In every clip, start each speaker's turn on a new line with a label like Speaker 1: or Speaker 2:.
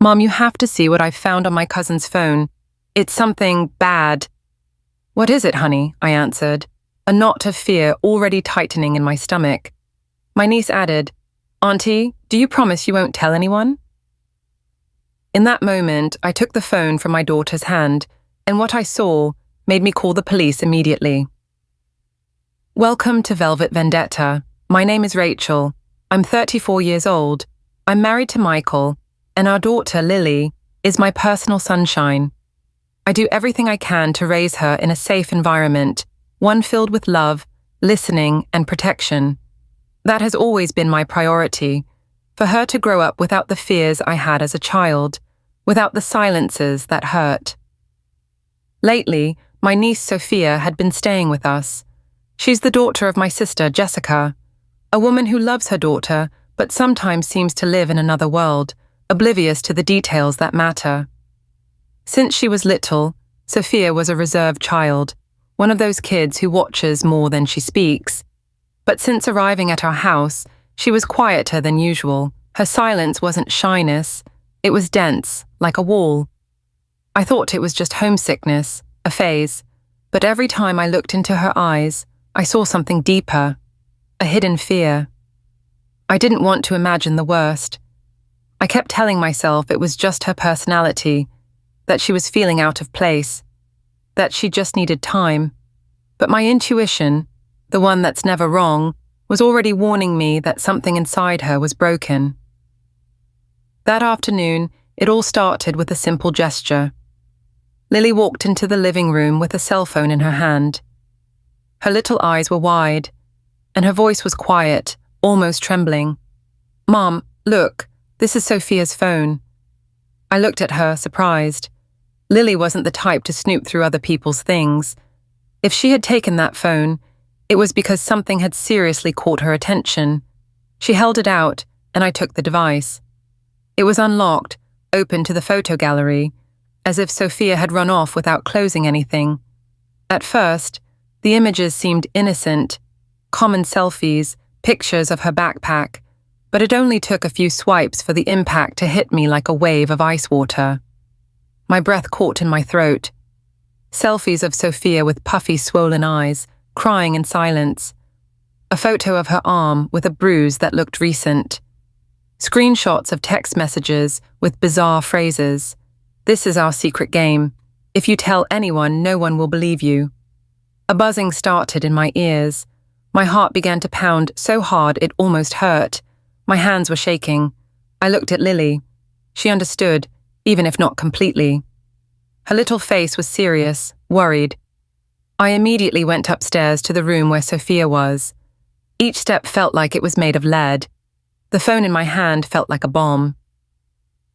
Speaker 1: Mom, you have to see what I found on my cousin's phone. It's something bad. What is it, honey? I answered, a knot of fear already tightening in my stomach. My niece added, Auntie, do you promise you won't tell anyone? In that moment, I took the phone from my daughter's hand, and what I saw made me call the police immediately. Welcome to Velvet Vendetta. My name is Rachel. I'm 34 years old. I'm married to Michael, and our daughter, Lily, is my personal sunshine. I do everything I can to raise her in a safe environment, one filled with love, listening, and protection. That has always been my priority, for her to grow up without the fears I had as a child, without the silences that hurt. Lately, my niece Sophia had been staying with us. She's the daughter of my sister, Jessica, a woman who loves her daughter but sometimes seems to live in another world, oblivious to the details that matter. Since she was little, Sophia was a reserved child, one of those kids who watches more than she speaks. But since arriving at our house, she was quieter than usual. Her silence wasn't shyness, it was dense, like a wall. I thought it was just homesickness, a phase, but every time I looked into her eyes, I saw something deeper, a hidden fear. I didn't want to imagine the worst. I kept telling myself it was just her personality, that she was feeling out of place, that she just needed time. But my intuition, the one that's never wrong, was already warning me that something inside her was broken. That afternoon, it all started with a simple gesture. Lily walked into the living room with a cell phone in her hand. Her little eyes were wide, and her voice was quiet, almost trembling. Mom, look, this is Sophia's phone. I looked at her, surprised. Lily wasn't the type to snoop through other people's things. If she had taken that phone, it was because something had seriously caught her attention. She held it out, and I took the device. It was unlocked, open to the photo gallery, as if Sophia had run off without closing anything. At first, the images seemed innocent, common selfies, pictures of her backpack, but it only took a few swipes for the impact to hit me like a wave of ice water. My breath caught in my throat. Selfies of Sophia with puffy, swollen eyes, crying in silence. A photo of her arm with a bruise that looked recent. Screenshots of text messages with bizarre phrases. This is our secret game. If you tell anyone, no one will believe you. A buzzing started in my ears. My heart began to pound so hard it almost hurt. My hands were shaking. I looked at Lily. She understood, even if not completely. Her little face was serious, worried. I immediately went upstairs to the room where Sophia was. Each step felt like it was made of lead. The phone in my hand felt like a bomb.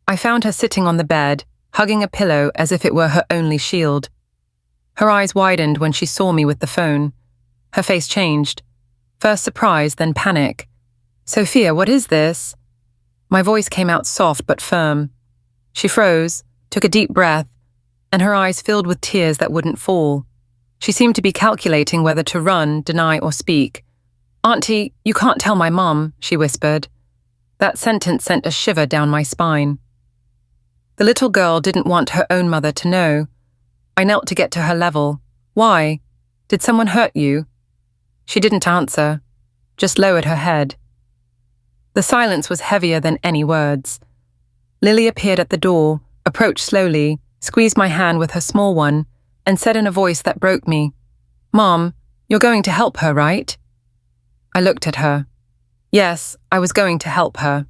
Speaker 1: I found her sitting on the bed, hugging a pillow as if it were her only shield. Her eyes widened when she saw me with the phone. Her face changed. First surprise, then panic. Sophia, what is this? My voice came out soft but firm. She froze, took a deep breath, and her eyes filled with tears that wouldn't fall. She seemed to be calculating whether to run, deny, or speak. Auntie, you can't tell my mom, she whispered. That sentence sent a shiver down my spine. The little girl didn't want her own mother to know. I knelt to get to her level. Why? Did someone hurt you? She didn't answer, just lowered her head. The silence was heavier than any words. Lily appeared at the door, approached slowly, squeezed my hand with her small one, and said in a voice that broke me, Mom, you're going to help her, right? I looked at her. Yes, I was going to help her.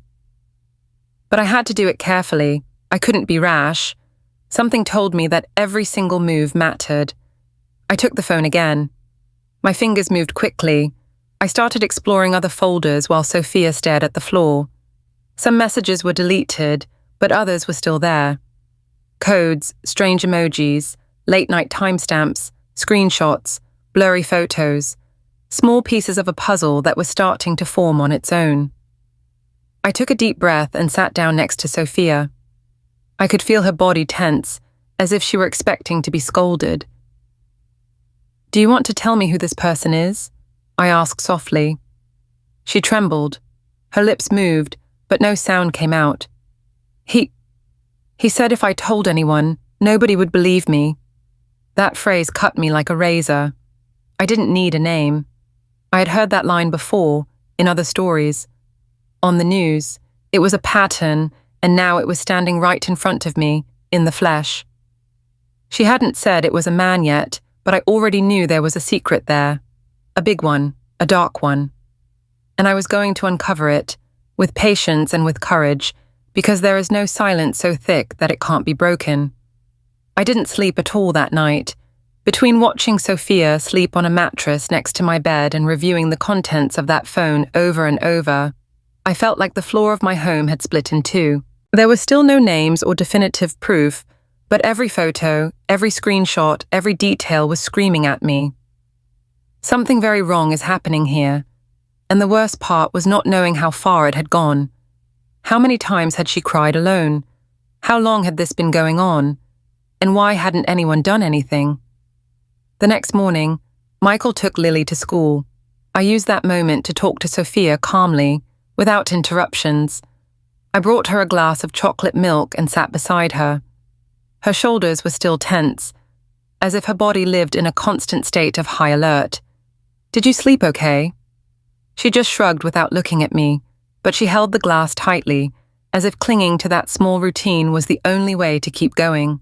Speaker 1: But I had to do it carefully. I couldn't be rash. Something told me that every single move mattered. I took the phone again. My fingers moved quickly. I started exploring other folders while Sophia stared at the floor. Some messages were deleted, but others were still there. Codes, strange emojis, late-night timestamps, screenshots, blurry photos, small pieces of a puzzle that was starting to form on its own. I took a deep breath and sat down next to Sophia. I could feel her body tense, as if she were expecting to be scolded. Do you want to tell me who this person is? I asked softly. She trembled. Her lips moved, but no sound came out. He said if I told anyone, nobody would believe me. That phrase cut me like a razor. I didn't need a name. I had heard that line before, in other stories. On the news, it was a pattern, and now it was standing right in front of me, in the flesh. She hadn't said it was a man yet, but I already knew there was a secret there. A big one, a dark one. And I was going to uncover it, with patience and with courage, because there is no silence so thick that it can't be broken. I didn't sleep at all that night. Between watching Sophia sleep on a mattress next to my bed and reviewing the contents of that phone over and over, I felt like the floor of my home had split in two. There were still no names or definitive proof, but every photo, every screenshot, every detail was screaming at me. Something very wrong is happening here, and the worst part was not knowing how far it had gone. How many times had she cried alone? How long had this been going on? And why hadn't anyone done anything? The next morning, Michael took Lily to school. I used that moment to talk to Sophia calmly, without interruptions. I brought her a glass of chocolate milk and sat beside her. Her shoulders were still tense, as if her body lived in a constant state of high alert. "Did you sleep okay?" She just shrugged without looking at me, but she held the glass tightly, as if clinging to that small routine was the only way to keep going.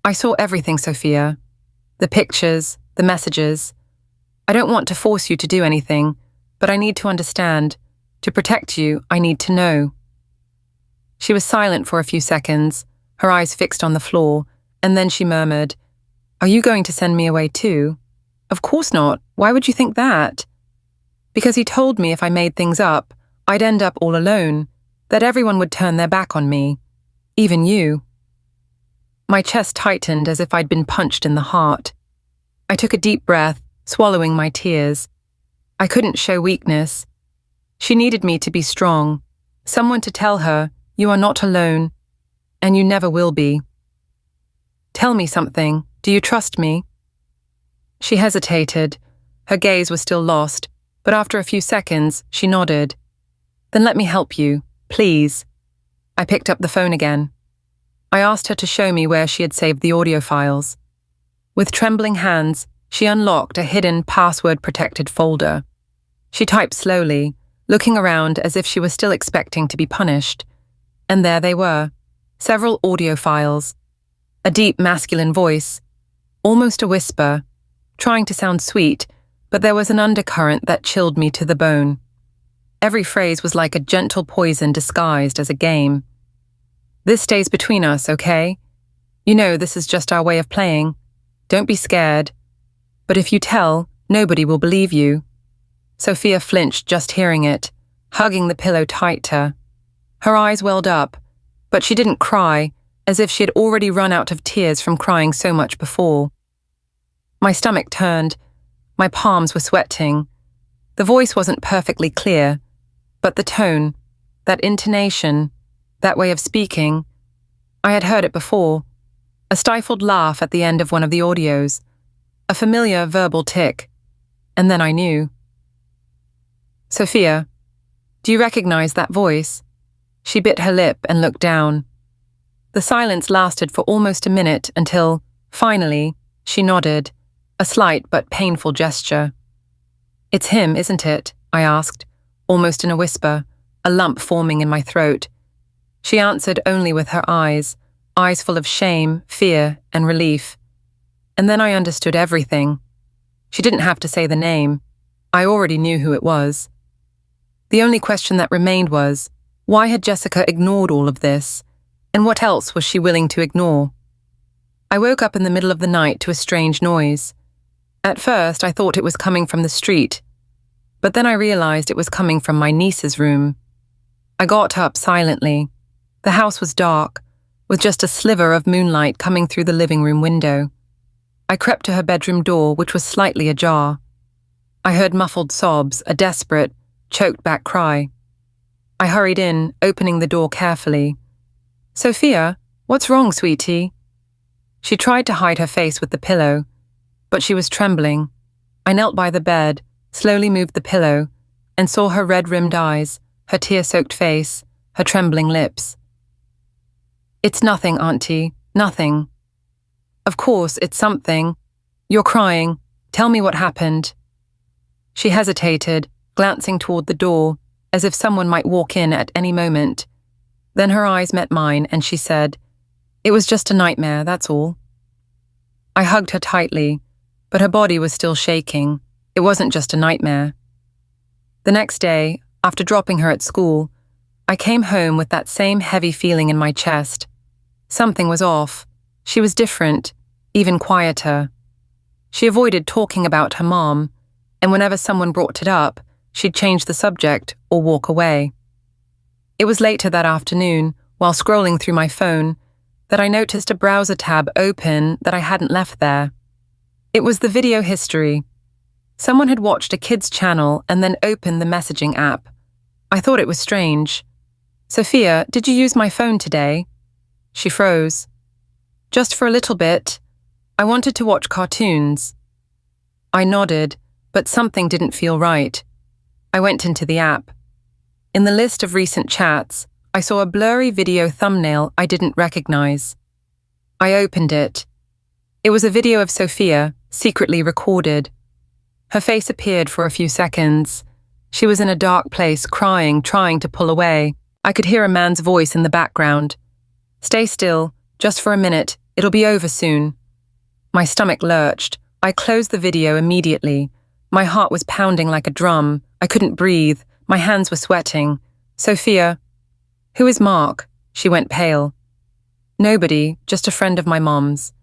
Speaker 1: "I saw everything, Sophia. The pictures, the messages. I don't want to force you to do anything, but I need to understand. To protect you, I need to know." She was silent for a few seconds, her eyes fixed on the floor, and then she murmured, "Are you going to send me away too?" "Of course not. Why would you think that?" "Because he told me if I made things up, I'd end up all alone, that everyone would turn their back on me. Even you." My chest tightened as if I'd been punched in the heart. I took a deep breath, swallowing my tears. I couldn't show weakness. She needed me to be strong, someone to tell her, "You are not alone, and you never will be." "Tell me something. Do you trust me?" She hesitated. Her gaze was still lost, but after a few seconds, she nodded. "Then let me help you, please." I picked up the phone again. I asked her to show me where she had saved the audio files. With trembling hands, she unlocked a hidden, password-protected folder. She typed slowly, looking around as if she was still expecting to be punished. And there they were, several audio files. A deep masculine voice, almost a whisper, trying to sound sweet, but there was an undercurrent that chilled me to the bone. Every phrase was like a gentle poison disguised as a game. "This stays between us, okay? You know this is just our way of playing. Don't be scared. But if you tell, nobody will believe you." Sophia flinched just hearing it, hugging the pillow tighter. Her eyes welled up, but she didn't cry, as if she had already run out of tears from crying so much before. My stomach turned. My palms were sweating. The voice wasn't perfectly clear, but the tone, that intonation, that way of speaking, I had heard it before. A stifled laugh at the end of one of the audios, a familiar verbal tick, and then I knew. "Sophia, do you recognize that voice?" She bit her lip and looked down. The silence lasted for almost a minute until, finally, she nodded, a slight but painful gesture. "It's him, isn't it?" I asked, almost in a whisper, a lump forming in my throat. She answered only with her eyes full of shame, fear, and relief. And then I understood everything. She didn't have to say the name. I already knew who it was. The only question that remained was, why had Jessica ignored all of this? And what else was she willing to ignore? I woke up in the middle of the night to a strange noise. At first, I thought it was coming from the street, but then I realized it was coming from my niece's room. I got up silently. The house was dark, with just a sliver of moonlight coming through the living room window. I crept to her bedroom door, which was slightly ajar. I heard muffled sobs, a desperate, choked-back cry. I hurried in, opening the door carefully. "Sophia, what's wrong, sweetie?" She tried to hide her face with the pillow, but she was trembling. I knelt by the bed, slowly moved the pillow, and saw her red-rimmed eyes, her tear-soaked face, her trembling lips. It's nothing, Auntie. Nothing. Of course, it's something. You're crying. Tell me what happened. She hesitated, glancing toward the door, as if someone might walk in at any moment. Then her eyes met mine and she said, "It was just a nightmare, that's all." I hugged her tightly, but her body was still shaking. It wasn't just a nightmare. The next day, after dropping her at school, I came home with that same heavy feeling in my chest. Something was off. She was different, even quieter. She avoided talking about her mom, and whenever someone brought it up, she'd change the subject or walk away. It was later that afternoon, while scrolling through my phone, that I noticed a browser tab open that I hadn't left there. It was the video history. Someone had watched a kid's channel and then opened the messaging app. I thought it was strange. "Sophia, did you use my phone today?" She froze. "Just for a little bit. I wanted to watch cartoons." I nodded, but something didn't feel right. I went into the app. In the list of recent chats, I saw a blurry video thumbnail I didn't recognize. I opened it. It was a video of Sophia, secretly recorded. Her face appeared for a few seconds. She was in a dark place, crying, trying to pull away. I could hear a man's voice in the background. "Stay still, just for a minute, it'll be over soon." My stomach lurched. I closed the video immediately. My heart was pounding like a drum. I couldn't breathe. My hands were sweating. "Sophia." "Who is Mark?" She went pale. "Nobody, just a friend of my mom's."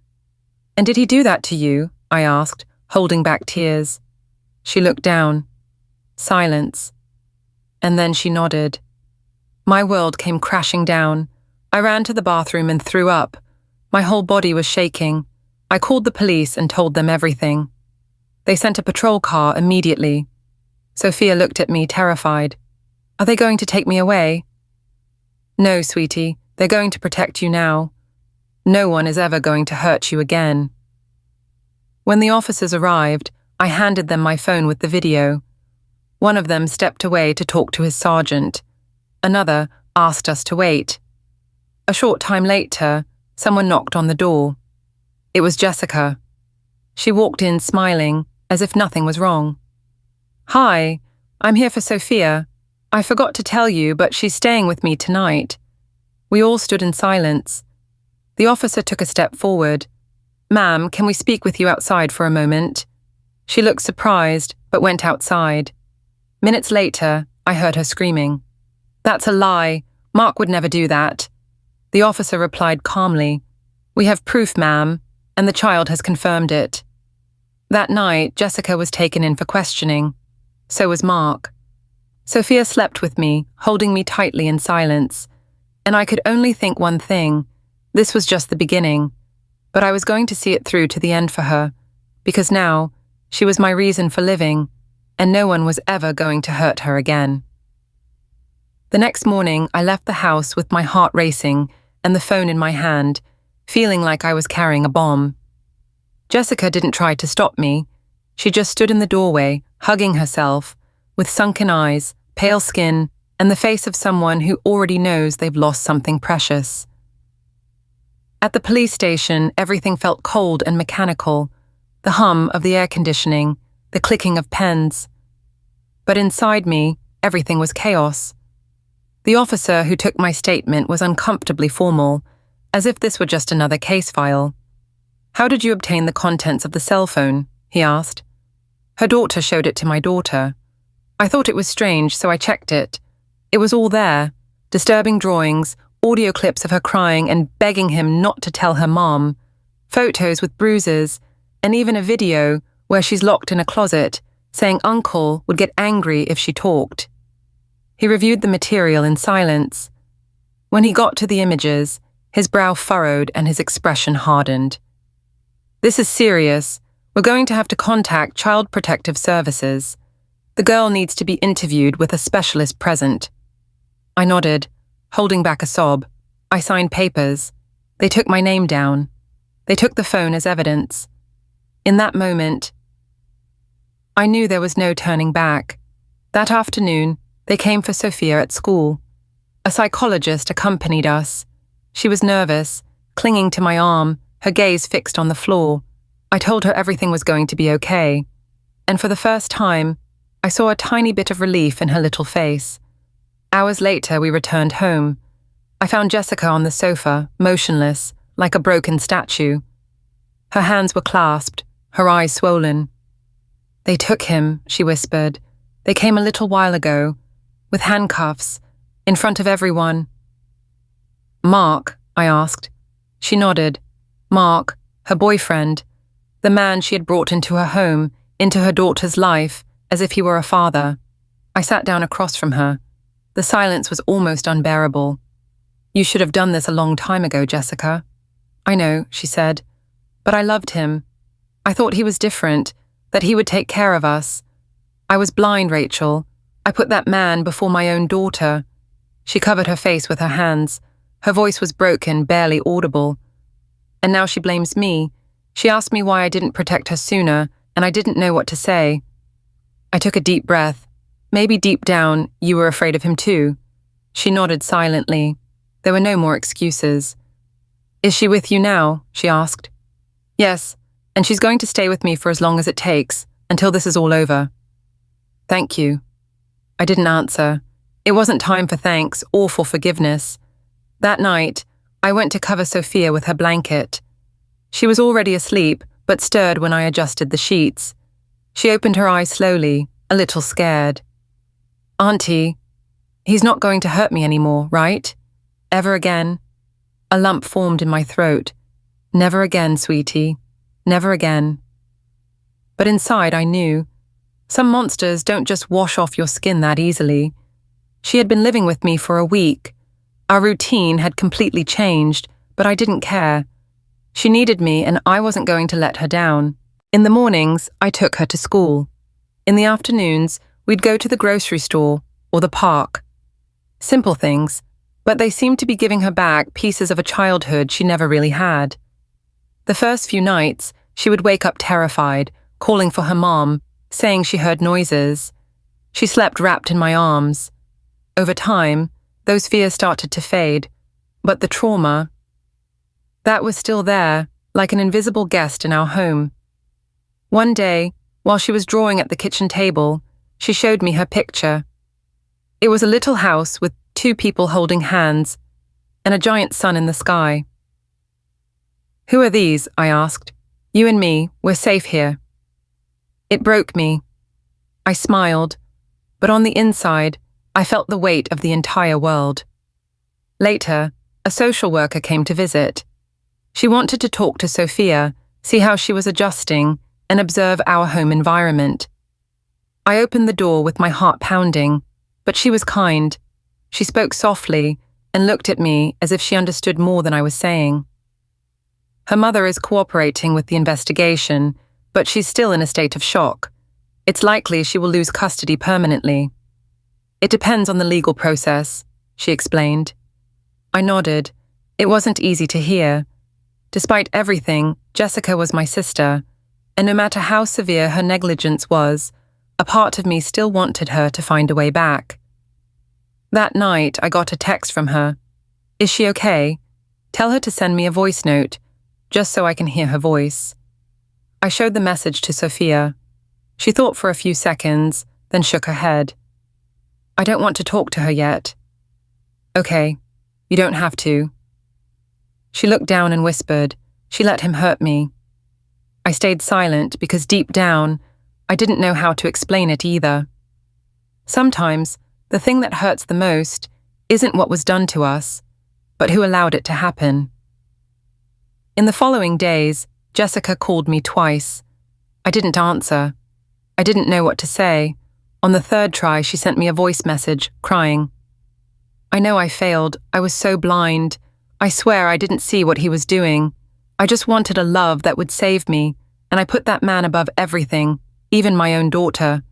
Speaker 1: "And did he do that to you?" I asked, holding back tears. She looked down. Silence. And then she nodded. My world came crashing down. I ran to the bathroom and threw up. My whole body was shaking. I called the police and told them everything. They sent a patrol car immediately. Sophia looked at me, terrified. "Are they going to take me away?" "No, sweetie, they're going to protect you now. No one is ever going to hurt you again." When the officers arrived, I handed them my phone with the video. One of them stepped away to talk to his sergeant. Another asked us to wait. A short time later, someone knocked on the door. It was Jessica. She walked in smiling, as if nothing was wrong. "Hi, I'm here for Sophia. I forgot to tell you, but she's staying with me tonight." We all stood in silence. The officer took a step forward. "Ma'am, can we speak with you outside for a moment?" She looked surprised, but went outside. Minutes later, I heard her screaming. "That's a lie. Mark would never do that." The officer replied calmly, "We have proof, ma'am, and the child has confirmed it." That night, Jessica was taken in for questioning. So was Mark. Sophia slept with me, holding me tightly in silence, and I could only think one thing. This was just the beginning, but I was going to see it through to the end for her, because now she was my reason for living, and no one was ever going to hurt her again. The next morning, I left the house with my heart racing and the phone in my hand, feeling like I was carrying a bomb. Jessica didn't try to stop me. She just stood in the doorway, hugging herself, with sunken eyes, pale skin, and the face of someone who already knows they've lost something precious. At the police station, everything felt cold and mechanical, the hum of the air conditioning, the clicking of pens. But inside me, everything was chaos. The officer who took my statement was uncomfortably formal, as if this were just another case file. "How did you obtain the contents of the cell phone?" he asked. Her daughter showed it to my daughter. I thought it was strange, so I checked it. It was all there, disturbing drawings, audio clips of her crying and begging him not to tell her mom, photos with bruises, and even a video where she's locked in a closet, saying Uncle would get angry if she talked. He reviewed the material in silence. When he got to the images, his brow furrowed and his expression hardened. "This is serious. We're going to have to contact Child Protective Services. The girl needs to be interviewed with a specialist present." I nodded, holding back a sob. I signed papers. They took my name down. They took the phone as evidence. In that moment, I knew there was no turning back. That afternoon, they came for Sophia at school. A psychologist accompanied us. She was nervous, clinging to my arm, her gaze fixed on the floor. I told her everything was going to be okay. And for the first time, I saw a tiny bit of relief in her little face. Hours later, we returned home. I found Jessica on the sofa, motionless, like a broken statue. Her hands were clasped, her eyes swollen. "They took him," she whispered. "They came a little while ago, with handcuffs, in front of everyone." "Mark?" I asked. She nodded. Mark, her boyfriend, the man she had brought into her home, into her daughter's life, as if he were a father. I sat down across from her. The silence was almost unbearable. "You should have done this a long time ago, Jessica." "I know," she said, "but I loved him. I thought he was different, that he would take care of us. I was blind, Rachel. I put that man before my own daughter." She covered her face with her hands. Her voice was broken, barely audible. "And now she blames me. She asked me why I didn't protect her sooner, and I didn't know what to say." I took a deep breath. "Maybe deep down, you were afraid of him too." She nodded silently. There were no more excuses. "Is she with you now?" she asked. "Yes, and she's going to stay with me for as long as it takes, until this is all over." "Thank you." I didn't answer. It wasn't time for thanks or for forgiveness. That night, I went to cover Sophia with her blanket. She was already asleep, but stirred when I adjusted the sheets. She opened her eyes slowly, a little scared. "Auntie, he's not going to hurt me anymore, right? Ever again?" A lump formed in my throat. "Never again, sweetie. Never again." But inside I knew. Some monsters don't just wash off your skin that easily. She had been living with me for a week. Our routine had completely changed, but I didn't care. She needed me, and I wasn't going to let her down. In the mornings, I took her to school. In the afternoons, we'd go to the grocery store or the park. Simple things, but they seemed to be giving her back pieces of a childhood she never really had. The first few nights, she would wake up terrified, calling for her mom, saying she heard noises. She slept wrapped in my arms. Over time, those fears started to fade, but the trauma, that was still there, like an invisible guest in our home. One day, while she was drawing at the kitchen table, she showed me her picture. It was a little house with 2 people holding hands and a giant sun in the sky. "Who are these?" I asked. "You and me, we're safe here." It broke me. I smiled, but on the inside, I felt the weight of the entire world. Later, a social worker came to visit. She wanted to talk to Sophia, see how she was adjusting, and observe our home environment. I opened the door with my heart pounding, but she was kind. She spoke softly and looked at me as if she understood more than I was saying. "Her mother is cooperating with the investigation, but she's still in a state of shock. It's likely she will lose custody permanently." "It depends on the legal process," she explained. I nodded. It wasn't easy to hear. Despite everything, Jessica was my sister, and no matter how severe her negligence was, a part of me still wanted her to find a way back. That night, I got a text from her. "Is she okay? Tell her to send me a voice note, just so I can hear her voice." I showed the message to Sophia. She thought for a few seconds, then shook her head. "I don't want to talk to her yet." "Okay, you don't have to." She looked down and whispered, "She let him hurt me." I stayed silent because deep down, I didn't know how to explain it either. Sometimes, the thing that hurts the most isn't what was done to us, but who allowed it to happen. In the following days, Jessica called me twice. I didn't answer. I didn't know what to say. On the 3rd try, she sent me a voice message, crying. I know I failed. I was so blind. I swear I didn't see what he was doing. I just wanted a love that would save me, and I put that man above everything, even my own daughter.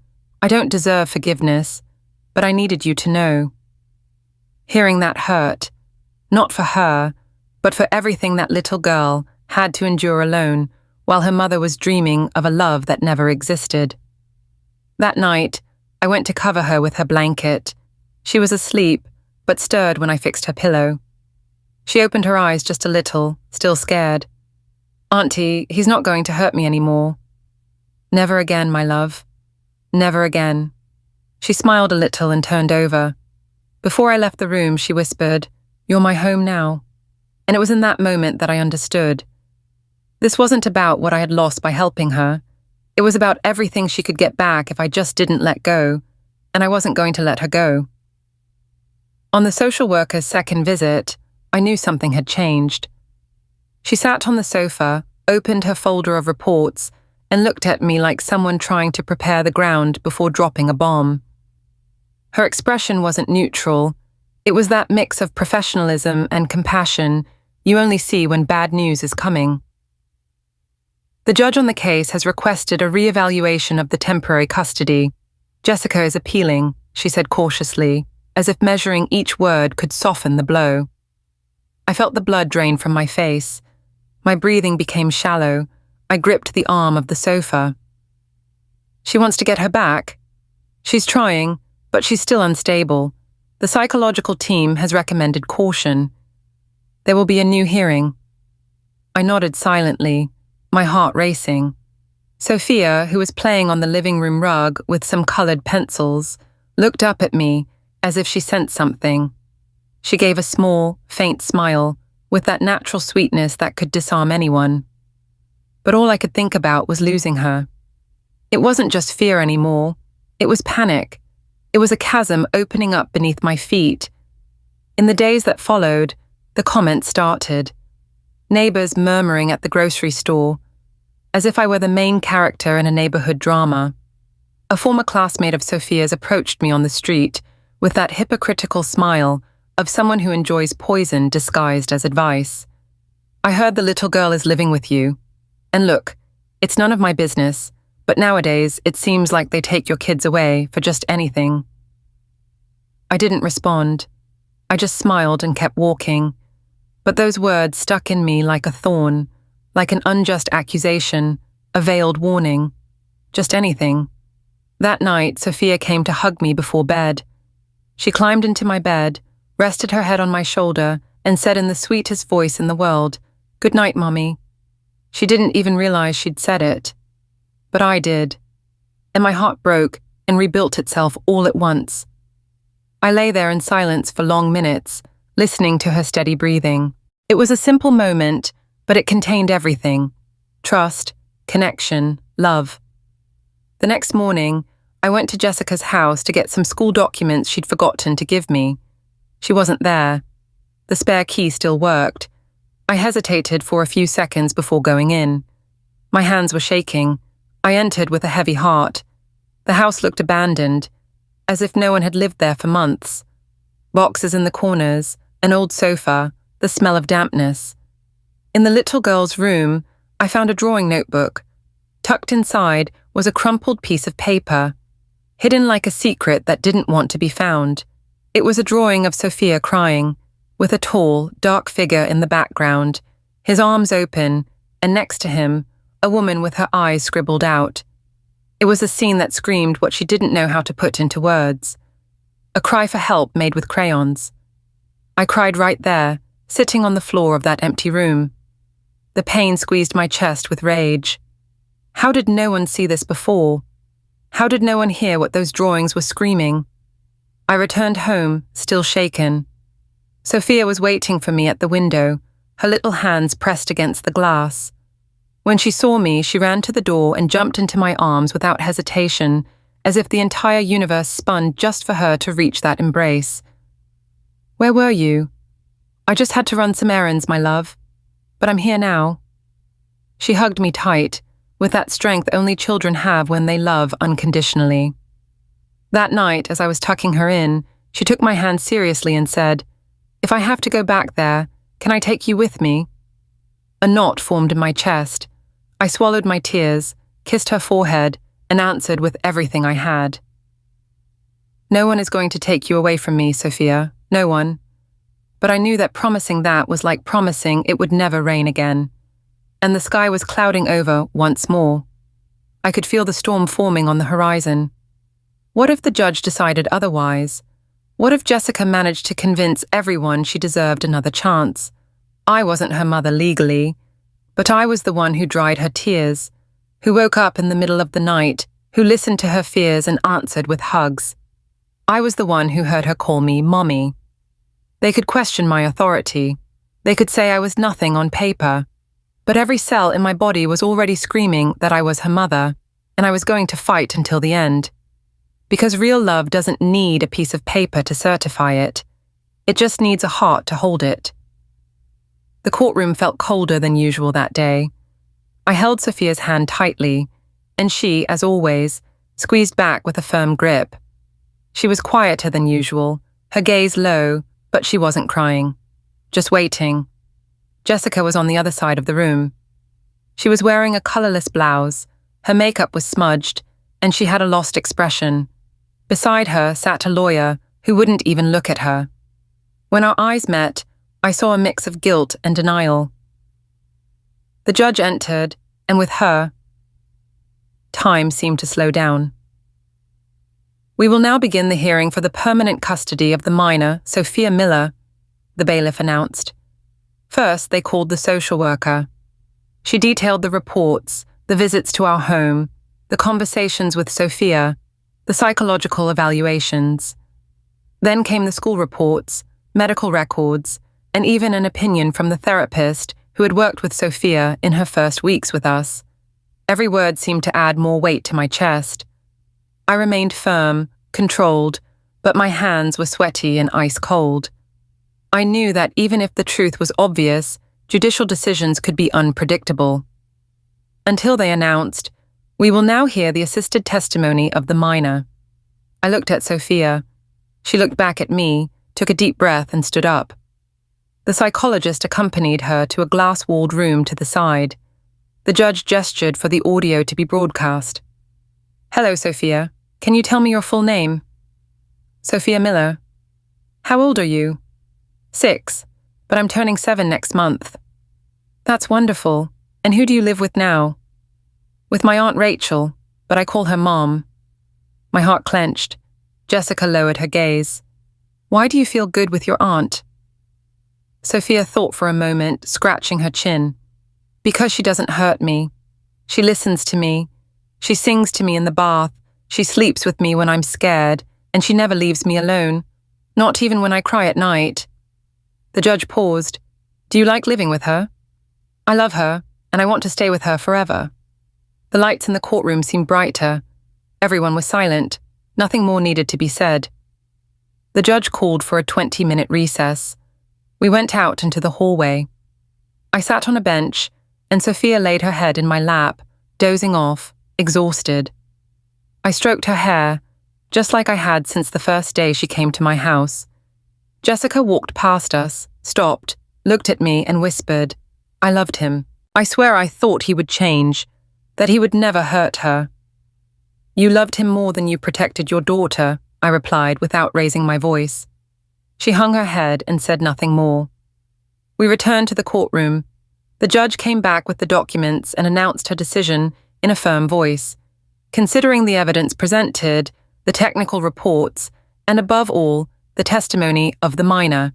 Speaker 1: I don't deserve forgiveness, but I needed you to know. Hearing that hurt, not for her, but for everything that little girl had to endure alone while her mother was dreaming of a love that never existed. That night, I went to cover her with her blanket. She was asleep, but stirred when I fixed her pillow. She opened her eyes just a little, still scared. "Auntie, he's not going to hurt me anymore." "Never again, my love. Never again." She smiled a little and turned over. Before I left the room, she whispered, "You're my home now." And it was in that moment that I understood. This wasn't about what I had lost by helping her. It was about everything she could get back if I just didn't let go, and I wasn't going to let her go. On the social worker's second visit, I knew something had changed. She sat on the sofa, opened her folder of reports, and looked at me like someone trying to prepare the ground before dropping a bomb. Her expression wasn't neutral. It was that mix of professionalism and compassion you only see when bad news is coming. "The judge on the case has requested a re-evaluation of the temporary custody. Jessica is appealing," she said cautiously, as if measuring each word could soften the blow. I felt the blood drain from my face. My breathing became shallow. I gripped the arm of the sofa. "She wants to get her back. She's trying, but she's still unstable. The psychological team has recommended caution. There will be a new hearing." I nodded silently, my heart racing. Sophia, who was playing on the living room rug with some colored pencils, looked up at me as if she sensed something. She gave a small, faint smile, with that natural sweetness that could disarm anyone. But all I could think about was losing her. It wasn't just fear anymore. It was panic. It was a chasm opening up beneath my feet. In the days that followed, the comments started. Neighbors murmuring at the grocery store, as if I were the main character in a neighborhood drama. A former classmate of Sophia's approached me on the street with that hypocritical smile of someone who enjoys poison disguised as advice. "I heard the little girl is living with you. And look, it's none of my business, but nowadays it seems like they take your kids away for just anything." I didn't respond. I just smiled and kept walking. But those words stuck in me like a thorn, like an unjust accusation, a veiled warning. Just anything. That night, Sophia came to hug me before bed. She climbed into my bed, rested her head on my shoulder, and said in the sweetest voice in the world, "Good night, Mommy." She didn't even realize she'd said it. But I did. And my heart broke and rebuilt itself all at once. I lay there in silence for long minutes, listening to her steady breathing. It was a simple moment, but it contained everything: trust, connection, love. The next morning, I went to Jessica's house to get some school documents she'd forgotten to give me. She wasn't there. The spare key still worked. I hesitated for a few seconds before going in. My hands were shaking. I entered with a heavy heart. The house looked abandoned, as if no one had lived there for months. Boxes in the corners, an old sofa, the smell of dampness. In the little girl's room, I found a drawing notebook. Tucked inside was a crumpled piece of paper, hidden like a secret that didn't want to be found. It was a drawing of Sophia crying, with a tall, dark figure in the background, his arms open, and next to him, a woman with her eyes scribbled out. It was a scene that screamed what she didn't know how to put into words. A cry for help made with crayons. I cried right there, sitting on the floor of that empty room. The pain squeezed my chest with rage. How did no one see this before? How did no one hear what those drawings were screaming? I returned home, still shaken. Sophia was waiting for me at the window, her little hands pressed against the glass. When she saw me, she ran to the door and jumped into my arms without hesitation, as if the entire universe spun just for her to reach that embrace. "Where were you?" "I just had to run some errands, my love. But I'm here now." She hugged me tight, with that strength only children have when they love unconditionally. That night, as I was tucking her in, she took my hand seriously and said, "If I have to go back there, can I take you with me?" A knot formed in my chest. I swallowed my tears, kissed her forehead, and answered with everything I had. "No one is going to take you away from me, Sophia. No one." But I knew that promising that was like promising it would never rain again. And the sky was clouding over once more. I could feel the storm forming on the horizon. What if the judge decided otherwise? What if Jessica managed to convince everyone she deserved another chance? I wasn't her mother legally, but I was the one who dried her tears, who woke up in the middle of the night, who listened to her fears and answered with hugs. I was the one who heard her call me Mommy. They could question my authority. They could say I was nothing on paper. But every cell in my body was already screaming that I was her mother, and I was going to fight until the end. Because real love doesn't need a piece of paper to certify it. It just needs a heart to hold it. The courtroom felt colder than usual that day. I held Sophia's hand tightly, and she, as always, squeezed back with a firm grip. She was quieter than usual, her gaze low, but she wasn't crying. Just waiting. Jessica was on the other side of the room. She was wearing a colorless blouse, her makeup was smudged, and she had a lost expression. Beside her sat a lawyer who wouldn't even look at her. When our eyes met, I saw a mix of guilt and denial. The judge entered, and with her, time seemed to slow down. We will now begin the hearing for the permanent custody of the minor, Sophia Miller, the bailiff announced. First, they called the social worker. She detailed the reports, the visits to our home, the conversations with Sophia, the psychological evaluations. Then came the school reports, medical records, and even an opinion from the therapist who had worked with Sophia in her first weeks with us. Every word seemed to add more weight to my chest. I remained firm, controlled, but my hands were sweaty and ice cold. I knew that even if the truth was obvious, judicial decisions could be unpredictable. Until they announced, "We will now hear the assisted testimony of the minor." I looked at Sophia. She looked back at me, took a deep breath, and stood up. The psychologist accompanied her to a glass-walled room to the side. The judge gestured for the audio to be broadcast. "Hello, Sophia. Can you tell me your full name?" "Sophia Miller." "How old are you?" 6, but I'm turning 7 next month." "That's wonderful. And who do you live with now?" "With my Aunt Rachel, but I call her Mom." My heart clenched. Jessica lowered her gaze. "Why do you feel good with your aunt?" Sophia thought for a moment, scratching her chin. "Because she doesn't hurt me. She listens to me. She sings to me in the bath. She sleeps with me when I'm scared, and she never leaves me alone, not even when I cry at night." The judge paused. "Do you like living with her?" "I love her, and I want to stay with her forever." The lights in the courtroom seemed brighter. Everyone was silent. Nothing more needed to be said. The judge called for a 20-minute recess. We went out into the hallway. I sat on a bench, and Sophia laid her head in my lap, dozing off, exhausted. I stroked her hair, just like I had since the first day she came to my house. Jessica walked past us, stopped, looked at me, and whispered, "I loved him. I swear I thought he would change, that he would never hurt her." "You loved him more than you protected your daughter," I replied without raising my voice. She hung her head and said nothing more. We returned to the courtroom. The judge came back with the documents and announced her decision in a firm voice. Considering the evidence presented, the technical reports, and above all, the testimony of the minor,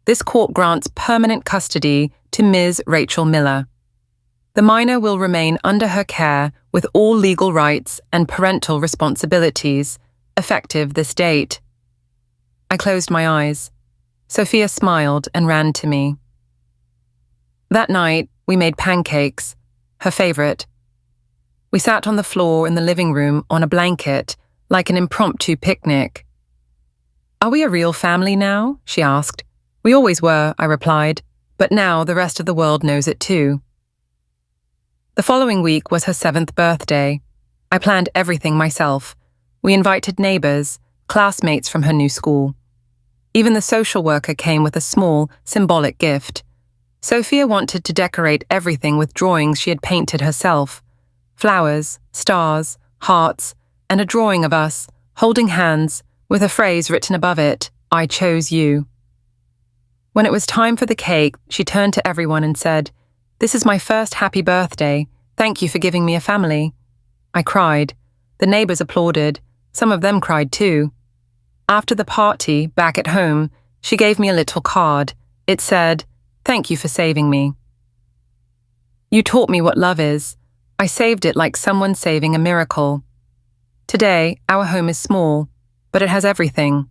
Speaker 1: this court grants permanent custody to Ms. Rachel Miller. The minor will remain under her care with all legal rights and parental responsibilities, effective this date. I closed my eyes. Sophia smiled and ran to me. That night, we made pancakes, her favorite. We sat on the floor in the living room on a blanket, like an impromptu picnic. "Are we a real family now?" she asked. "We always were," I replied, "but now the rest of the world knows it too." The following week was her 7th birthday. I planned everything myself. We invited neighbors, classmates from her new school. Even the social worker came with a small, symbolic gift. Sophia wanted to decorate everything with drawings she had painted herself. Flowers, stars, hearts, and a drawing of us, holding hands, with a phrase written above it, "I chose you." When it was time for the cake, she turned to everyone and said, "This is my first happy birthday. Thank you for giving me a family." I cried. The neighbors applauded. Some of them cried too. After the party, back at home, she gave me a little card. It said, "Thank you for saving me. You taught me what love is." I saved it like someone saving a miracle. Today, our home is small, but it has everything.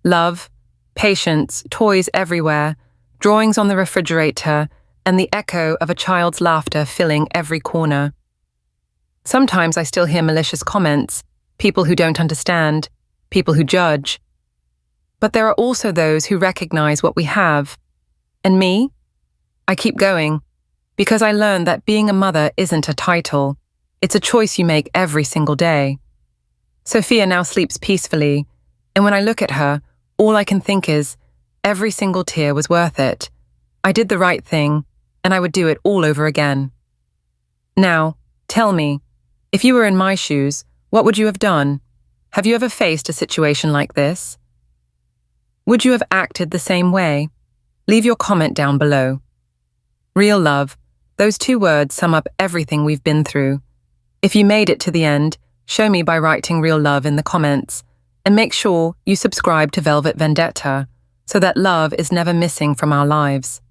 Speaker 1: Love, patience, toys everywhere, drawings on the refrigerator, and the echo of a child's laughter filling every corner. Sometimes I still hear malicious comments, people who don't understand, people who judge. But there are also those who recognize what we have. And me? I keep going, because I learned that being a mother isn't a title. It's a choice you make every single day. Sophia now sleeps peacefully, and when I look at her, all I can think is, every single tear was worth it. I did the right thing, and I would do it all over again. Now, tell me, if you were in my shoes, what would you have done? Have you ever faced a situation like this? Would you have acted the same way? Leave your comment down below. Real love, those 2 words sum up everything we've been through. If you made it to the end, show me by writing real love in the comments, and make sure you subscribe to Velvet Vendetta so that love is never missing from our lives.